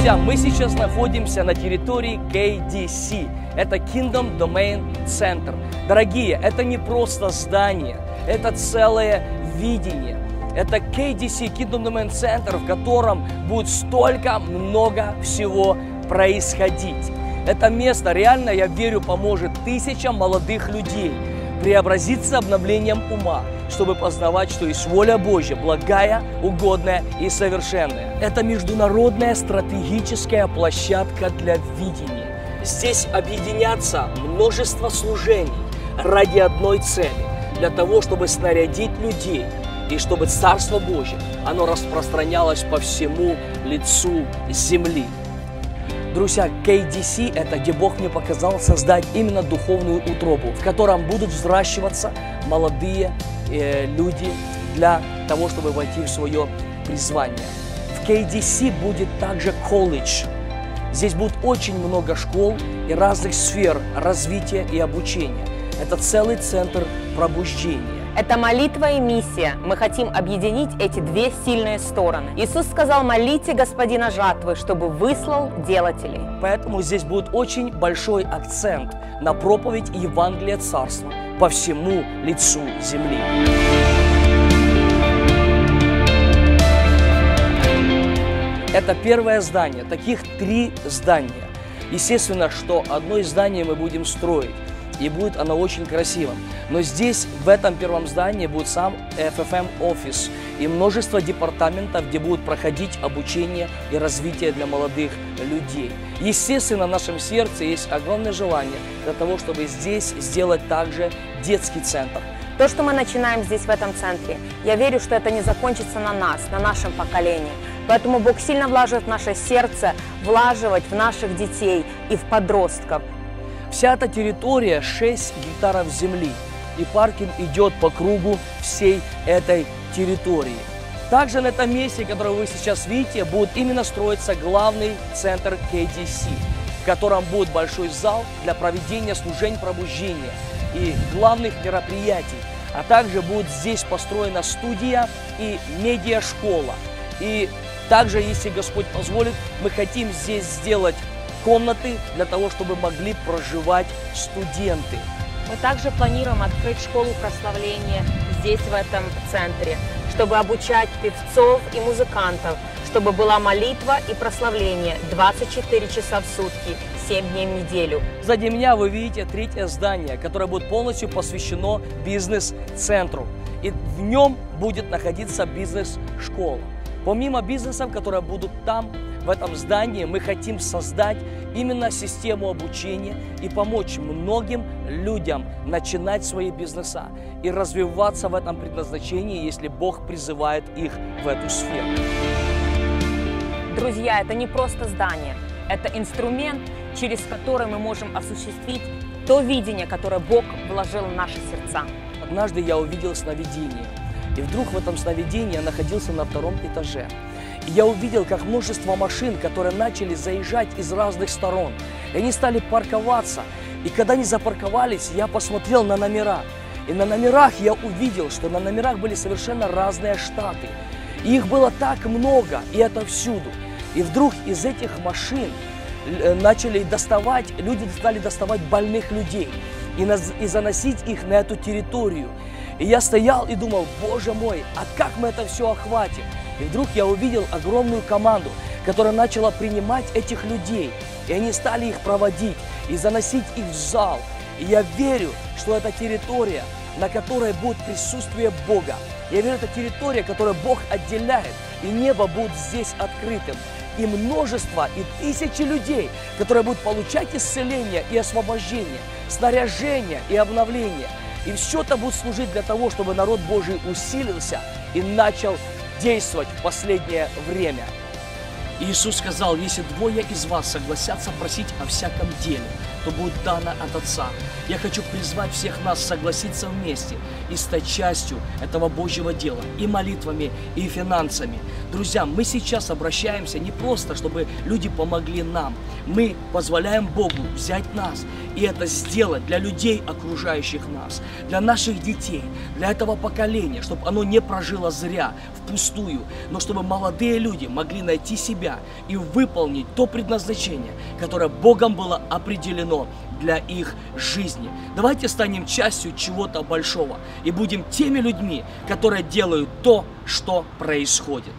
Друзья, мы сейчас находимся на территории KDC. Это Kingdom Domain Center. Дорогие, это не просто здание, это целое видение. Это KDC, Kingdom Domain Center, в котором будет столько много всего происходить. Это место реально, я верю, поможет тысячам молодых людей преобразиться обновлением ума, чтобы познавать, что есть воля Божья, благая, угодная и совершенная. Это международная стратегическая площадка для видения. Здесь объединятся множество служений ради одной цели, для того, чтобы снарядить людей, и чтобы Царство Божье, оно распространялось по всему лицу земли. Друзья, KDC – это где Бог мне показал создать именно духовную утробу, в котором будут взращиваться молодые люди для того, чтобы войти в свое призвание. В KDC будет также колледж. Здесь будет очень много школ и разных сфер развития и обучения. Это целый центр пробуждения. Это молитва и миссия. Мы хотим объединить эти две сильные стороны. Иисус сказал: молите Господина жатвы, чтобы выслал делателей. Поэтому здесь будет очень большой акцент на проповедь Евангелия Царства по всему лицу земли. Это первое здание. Таких 3 здания. Естественно, что одно из зданий мы будем строить. И будет оно очень красивым. Но здесь, в этом первом здании, будет сам FFM офис и множество департаментов, где будут проходить обучение и развитие для молодых людей. Естественно, в нашем сердце есть огромное желание для того, чтобы здесь сделать также детский центр. То, что мы начинаем здесь, в этом центре, я верю, что это не закончится на нас, на нашем поколении. Поэтому Бог сильно влаживает в наше сердце, влаживать в наших детей и в подростков. Вся эта территория 6 гектаров земли, и паркинг идет по кругу всей этой территории. Также на этом месте, которое вы сейчас видите, будет именно строиться главный центр KDC, в котором будет большой зал для проведения служений пробуждения и главных мероприятий. А также будет здесь построена студия и медиашкола. И также, если Господь позволит, мы хотим здесь сделать комнаты для того, чтобы могли проживать студенты. Мы также планируем открыть школу прославления здесь, в этом центре, чтобы обучать певцов и музыкантов, чтобы была молитва и прославление 24 часа в сутки, 7 дней в неделю. Сзади меня вы видите 3-е здание, которое будет полностью посвящено бизнес-центру. И в нем будет находиться бизнес-школа. Помимо бизнесов, которые будут там, в этом здании, мы хотим создать именно систему обучения и помочь многим людям начинать свои бизнеса и развиваться в этом предназначении, если Бог призывает их в эту сферу. Друзья, это не просто здание, это инструмент, через который мы можем осуществить то видение, которое Бог вложил в наши сердца. Однажды я увидел сновидение, и вдруг в этом сновидении я находился на 2-м этаже. И я увидел, как множество машин, которые начали заезжать из разных сторон. И они стали парковаться. И когда они запарковались, я посмотрел на номера. И на номерах я увидел, что на номерах были совершенно разные штаты. И их было так много, и это всюду. И вдруг из этих машин начали доставать, люди стали доставать больных людей и заносить их на эту территорию. И я стоял и думал: Боже мой, а как мы это все охватим? И вдруг я увидел огромную команду, которая начала принимать этих людей. И они стали их проводить и заносить их в зал. И я верю, что это территория, на которой будет присутствие Бога. Я верю, это территория, которую Бог отделяет, и небо будет здесь открытым. И множество, и тысячи людей, которые будут получать исцеление и освобождение, снаряжение и обновление. И все это будет служить для того, чтобы народ Божий усилился и начал действовать в последнее время. Иисус сказал: если 2 из вас согласятся просить о всяком деле, то будет дано от Отца. Я хочу призвать всех нас согласиться вместе и стать частью этого Божьего дела и молитвами, и финансами. Друзья, мы сейчас обращаемся не просто, чтобы люди помогли нам. Мы позволяем Богу взять нас и это сделать для людей, окружающих нас, для наших детей, для этого поколения, чтобы оно не прожило зря, впустую, но чтобы молодые люди могли найти себя и выполнить то предназначение, которое Богом было определено для их жизни. Давайте станем частью чего-то большого и будем теми людьми, которые делают то, что происходит.